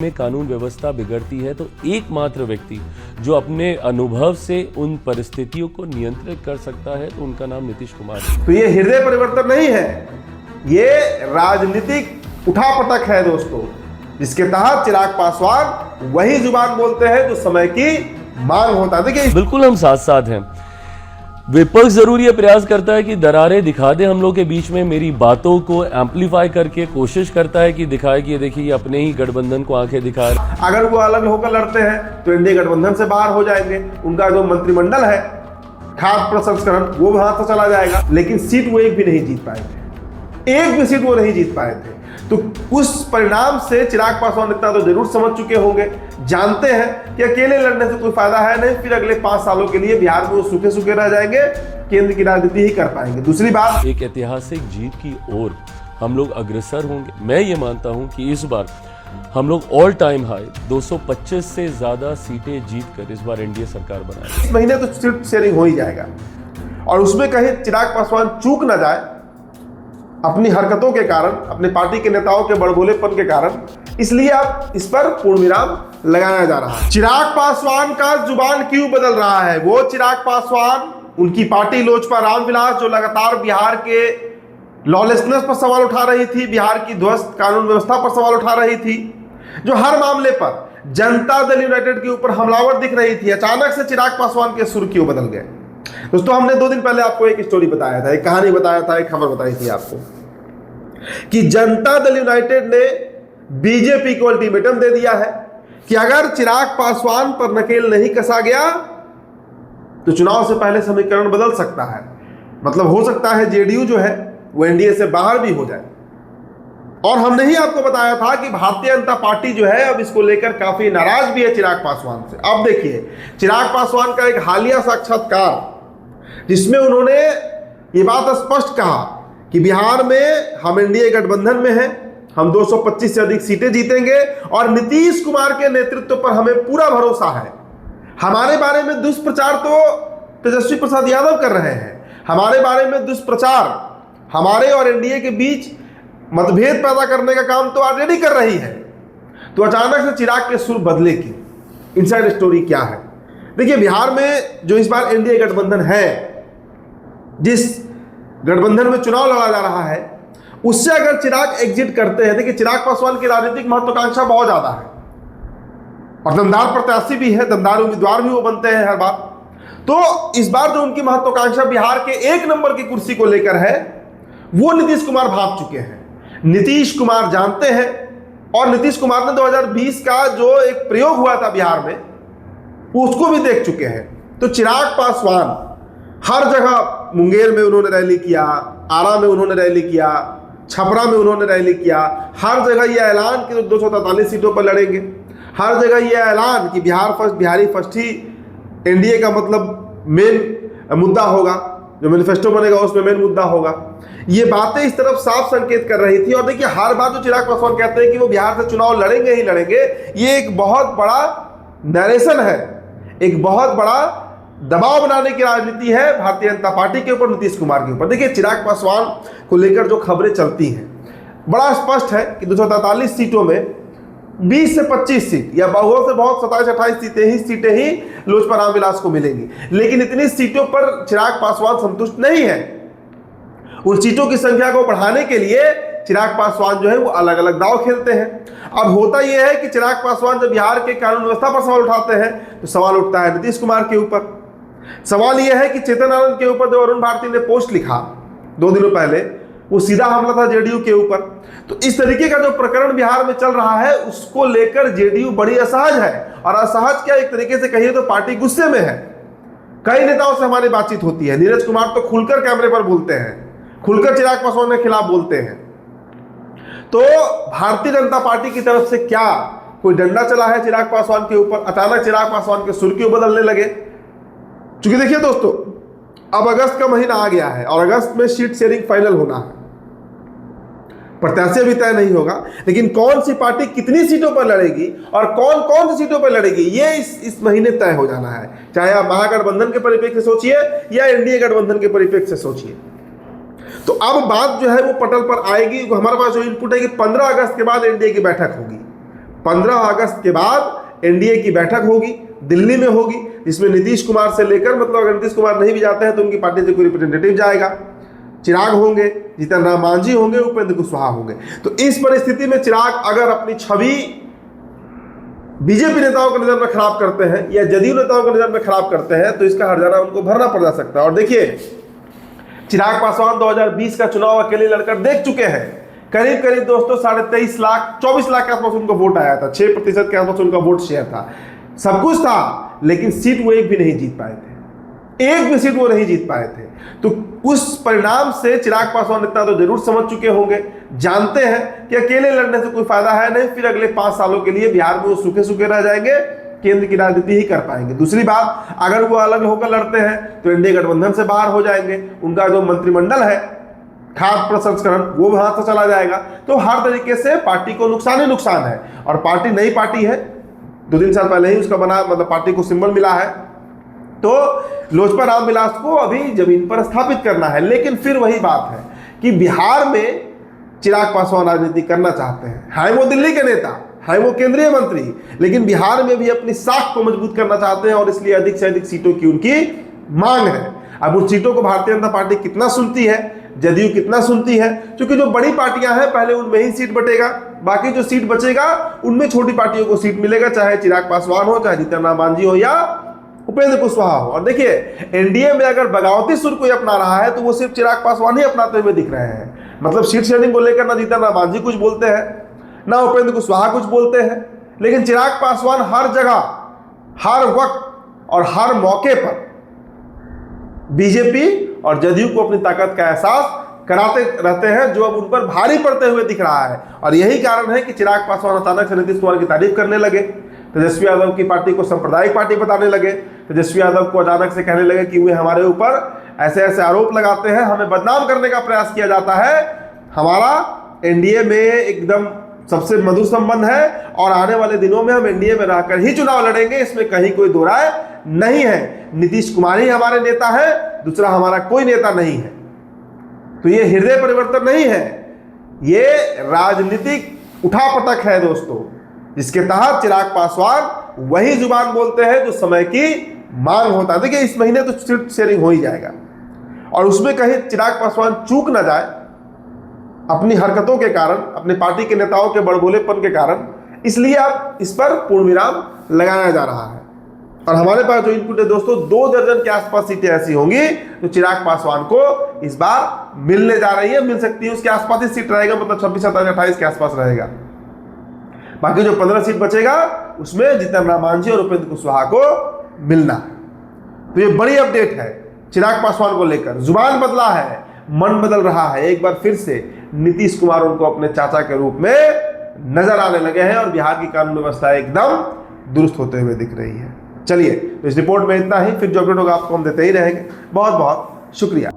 में कानून व्यवस्था बिगड़ती है तो एकमात्र व्यक्ति जो अपने अनुभव से उन परिस्थितियों को नियंत्रित कर सकता है तो उनका नाम नीतीश कुमार है। तो ये हृदय परिवर्तन नहीं है, ये राजनीतिक उठापटक है दोस्तों, जिसके तहत चिराग पासवान वही जुबान बोलते हैं जो समय की मांग होता है। देखिए बिल्कुल हम साथ साथ हैं। विपक्ष जरूर ये प्रयास करता है कि दरारें दिखा दे हम लोग के बीच में, मेरी बातों को एम्पलीफाई करके कोशिश करता है कि दिखाए कि ये देखिए ये अपने ही गठबंधन को आंखें दिखा रहे। अगर वो अलग होकर लड़ते हैं तो इंडिया गठबंधन से बाहर हो जाएंगे, उनका जो मंत्रिमंडल है खाद्य प्रसंस्करण वो वहां से चला जाएगा, लेकिन सीट वो एक भी नहीं जीत पाए थे, एक भी सीट वो नहीं जीत पाए थे। तो उस परिणाम से चिराग पासवान इतना तो जरूर समझ चुके होंगे, जानते हैं कि अकेले लड़ने से कोई फायदा है नहीं, फिर अगले 5 सालों के लिए बिहार में वो सूखे सूखे रह जाएंगे, केंद्र की राजनीति ही कर पाएंगे। दूसरी बात, एक ऐतिहासिक जीत की ओर हम लोग अग्रसर होंगे। मैं ये मानता हूं कि इस बार हम लोग ऑल टाइम हाई 225 से ज्यादा सीटें जीतकर इस बार एनडीए सरकार बनाएंगे। इस महीने तो सीट शेयरिंग हो ही जाएगा, और उसमें कहीं चिराग पासवान चूक ना जाए अपनी हरकतों के कारण, अपने पार्टी के नेताओं के बड़बोलेपन के कारण, इसलिए अब इस पर पूर्ण विराम लगाया जा रहा है। चिराग पासवान का जुबान क्यों बदल रहा है? वो चिराग पासवान, उनकी पार्टी लोजपा रामविलास, जो लगातार बिहार के लॉलेसनेस पर सवाल उठा रही थी, बिहार की ध्वस्त कानून व्यवस्था पर सवाल उठा रही थी, जो हर मामले पर जनता दल यूनाइटेड के ऊपर हमलावर दिख रही थी, अचानक से चिराग पासवान के सुर क्यों बदल गए? दोस्तों हमने 2 दिन पहले आपको एक स्टोरी बताया था, एक कहानी बताया था, एक खबर बताई थी आपको कि जनता दल यूनाइटेड ने बीजेपी को अल्टीमेटम दे दिया है कि अगर चिराग पासवान पर नकेल नहीं कसा गया तो चुनाव से पहले समीकरण बदल सकता है। मतलब हो सकता है जेडीयू जो है वो एनडीए से बाहर भी हो जाए। और हमने ही आपको बताया था कि भारतीय जनता पार्टी जो है अब इसको लेकर काफी नाराज भी है चिराग पासवान से। अब देखिए चिराग पासवान का एक हालिया साक्षात्कार जिसमें उन्होंने ये बात स्पष्ट कहा कि बिहार में हम एनडीए गठबंधन में हैं, हम 225 से अधिक सीटें जीतेंगे और नीतीश कुमार के नेतृत्व पर हमें पूरा भरोसा है। हमारे बारे में दुष्प्रचार तो तेजस्वी प्रसाद यादव कर रहे हैं, हमारे बारे में दुष्प्रचार हमारे और एनडीए के बीच मतभेद पैदा करने का काम तो ऑलरेडी कर रही है। तो अचानक से चिराग के सुर बदले की इनसाइड स्टोरी क्या है? देखिए बिहार में जो इस बार एनडीए गठबंधन है, जिस गठबंधन में चुनाव लड़ा जा रहा है, उससे अगर चिराग एग्जिट करते हैं, देखिए चिराग पासवान की राजनीतिक महत्वाकांक्षा बहुत ज्यादा है और दमदार प्रत्याशी भी है, दमदार उम्मीदवार भी वो बनते हैं हर बार। तो इस बार जो उनकी महत्वाकांक्षा बिहार के 1 नंबर की कुर्सी को लेकर है, वो नीतीश कुमार भाग चुके हैं। नीतीश कुमार जानते हैं, और नीतीश कुमार ने 2020 का जो एक प्रयोग हुआ था बिहार में उसको भी देख चुके हैं। तो चिराग पासवान हर जगह, मुंगेर में उन्होंने रैली किया, आरा में उन्होंने रैली किया, छपरा में उन्होंने रैली किया, हर जगह यह ऐलान कि 243 सीटों पर लड़ेंगे, हर जगह यह ऐलान कि बिहार फर्स्ट, बिहारी फर्स्ट ही एनडीए का मतलब मेन मुद्दा होगा, जो मैनिफेस्टो बनेगा उसमें मेन मुद्दा होगा। ये बातें इस तरफ साफ संकेत कर रही थी। और देखिए हर बार जो चिराग पासवान कहते हैं कि वो बिहार से चुनाव लड़ेंगे ही लड़ेंगे, ये एक बहुत बड़ा नरेशन है, एक बहुत बड़ा दबाव बनाने की राजनीति है भारतीय जनता पार्टी के ऊपर, नीतीश कुमार के ऊपर। देखिए चिराग पासवान को लेकर जो खबरें चलती हैं बड़ा स्पष्ट है कि 243 सीटों में 20 से 25 सीट या बहुत से बहुत 27-28 सीटें ही लोजपा रामविलास को मिलेंगी। लेकिन इतनी सीटों पर चिराग पासवान संतुष्ट नहीं है। उन सीटों की संख्या को बढ़ाने के लिए चिराग पासवान जो है वो अलग अलग दांव खेलते हैं। अब होता यह है कि चिराग पासवान जब बिहार के कानून व्यवस्था पर सवाल उठाते हैं तो सवाल उठता है नीतीश कुमार के ऊपर। सवाल यह है कि चेतन आनंद के ऊपर जो अरुण भारती ने पोस्ट लिखा 2 दिनों पहले, वो सीधा हमला था जेडीयू के ऊपर। तो इस तरीके का जो प्रकरण बिहार में चल रहा है उसको लेकर जेडीयू बड़ी असहज है, और असहज क्या, एक तरीके से कहिए तो पार्टी गुस्से में है। कई नेताओं से हमारी बातचीत होती है, नीरज कुमार तो खुलकर कैमरे पर बोलते हैं, खुलकर चिराग पासवान के खिलाफ बोलते हैं। तो भारतीय जनता पार्टी की तरफ से क्या कोई डंडा चला है चिराग पासवान के ऊपर? अचानक चिराग पासवान के सुर क्यों बदलने लगे? क्योंकि देखिए दोस्तों अब अगस्त का महीना आ गया है और अगस्त में सीट शेयरिंग फाइनल होना है, प्रत्याशी भी तय नहीं होगा, लेकिन कौन सी पार्टी कितनी सीटों पर लड़ेगी और कौन कौन सी सीटों पर लड़ेगी ये इस महीने तय हो जाना है। चाहे आप महागठबंधन के परिप्रेक्ष्य से सोचिए या एनडीए गठबंधन के परिप्रेक्ष्य से सोचिए। तो अब बात जो है वो पटल पर आएगी। हमारे पास जो इनपुट है कि 15 अगस्त के बाद एनडीए की बैठक होगी। 15 अगस्त के बाद एनडीए की बैठक होगी, दिल्ली में होगी, जिसमें नीतीश कुमार से लेकर, मतलब अगर नीतीश कुमार नहीं भी जाते हैं तो उनकी पार्टी से कोई रिप्रेजेंटेटिव जाएगा, चिराग होंगे, जीतन राम मांझी होंगे, उपेंद्र कुशवाहा होंगे। तो इस परिस्थिति में चिराग अगर अपनी छवि बीजेपी नेताओं के नजर में खराब करते हैं या जदयू नेताओं के नजर में खराब करते हैं तो इसका हर्जाना उनको भरना पड़ जा सकता है। और देखिए, चिराग पासवान 2020 का चुनाव अकेले लड़कर देख चुके हैं। करीब करीब दोस्तों 23.5 लाख 24 लाख के आसपास उनको वोट आया था, 6% के आसपास उनका वोट शेयर था, सब कुछ था, लेकिन सीट वो एक भी नहीं जीत पाए थे, एक भी सीट वो नहीं जीत पाए थे। तो उस परिणाम से चिराग पासवान इतना तो जरूर समझ चुके होंगे, जानते हैं कि अकेले लड़ने से कोई फायदा है नहीं, फिर अगले 5 सालों के लिए बिहार में वो सूखे सूखे रह जाएंगे, केंद्र की राजनीति ही कर पाएंगे। दूसरी बात, अगर वो अलग होकर लड़ते हैं तो एनडीए गठबंधन से बाहर हो जाएंगे, उनका जो मंत्रिमंडल है खाद्य प्रसंस्करण वो वहां से चला जाएगा। तो हर तरीके से पार्टी को नुकसान ही नुकसान है। और पार्टी नई पार्टी है, 2-3 साल पहले ही उसका बना, मतलब पार्टी को सिंबल मिला है, तो लोजपा रामविलास को अभी जमीन पर स्थापित करना है। लेकिन फिर वही बात है कि बिहार में चिराग पासवान राजनीति करना चाहते हैं, वो दिल्ली के नेता है, वो केंद्रीय मंत्री, लेकिन बिहार में भी अपनी साख को मजबूत करना चाहते हैं और इसलिए अधिक से अधिक सीटों की उनकी मांग है। अब उन सीटों को भारतीय जनता पार्टी कितना सुनती है, जदयू कितना सुनती है, क्योंकि जो बड़ी पार्टियां हैं पहले उनमें ही सीट बटेगा, बाकी जो सीट बचेगा उनमें छोटी पार्टियों को सीट मिलेगा, चाहे चिराग पासवान हो, चाहे जीतन राम मांझी हो या उपेंद्र कुशवाहा हो। और देखिए, एनडीए में अगर बगावती सुर कोई अपना रहा है तो वो सिर्फ चिराग पासवान ही अपनाते हुए दिख रहे हैं। मतलब सीट शेयरिंग को लेकर ना जीतन राम मांझी कुछ बोलते हैं, ना उपेंद्र कुशवाहा कुछ बोलते हैं, लेकिन चिराग पासवान हर जगह, हर वक्त और हर मौके पर बीजेपी और जदयू को अपनी ताकत का एहसास कराते रहते हैं, जो अब उन पर भारी पड़ते हुए दिख रहा है। और यही कारण है कि चिराग पासवान अचानक से नीतीश कुमार की तारीफ करने लगे, तेजस्वी यादव की पार्टी को सांप्रदायिक पार्टी बताने लगे, तेजस्वी यादव को अचानक से कहने लगे कि वे हमारे ऊपर ऐसे ऐसे आरोप लगाते हैं, हमें बदनाम करने का प्रयास किया जाता है, हमारा एनडीए में एकदम सबसे मधुर संबंध है और आने वाले दिनों में हम एनडीए में रहकर ही चुनाव लड़ेंगे, इसमें कहीं कोई दो राय नहीं है। नीतीश कुमार ही हमारे नेता है, दूसरा हमारा कोई नेता नहीं है। तो ये हृदय परिवर्तन नहीं है, ये राजनीतिक उठापटक है दोस्तों, जिसके तहत चिराग पासवान वही जुबान बोलते हैं जो समय की मांग होता है। देखिए, इस महीने तो सीट शेयरिंग हो ही जाएगा और उसमें कहीं चिराग पासवान चूक ना जाए अपनी हरकतों के कारण, अपनी पार्टी के नेताओं के बड़बोलेपन के कारण, इसलिए अब इस पर पूर्ण विराम लगाया जा रहा है। और हमारे पास जो इनपुट है दोस्तों, 2 दर्जन के आसपास सीटें ऐसी होंगी जो चिराग पासवान को इस बार मिलने जा रही है, मिल सकती है, उसके आसपास ही सीट रहेगा, मतलब 26, 27, 28 के आसपास रहेगा। बाकी जो 15 सीट बचेगा उसमें जीतन राम मांझी और उपेंद्र कुशवाहा को मिलना है। तो ये बड़ी अपडेट है चिराग पासवान को लेकर। जुबान बदला है, मन बदल रहा है, एक बार फिर से नीतीश कुमार उनको अपने चाचा के रूप में नजर आने लगे हैं और बिहार की कानून व्यवस्था एकदम दुरुस्त होते हुए दिख रही है। चलिए, तो इस रिपोर्ट में इतना ही, फिर जो अपडेट होगा आपको हम देते ही रहेंगे। बहुत बहुत शुक्रिया।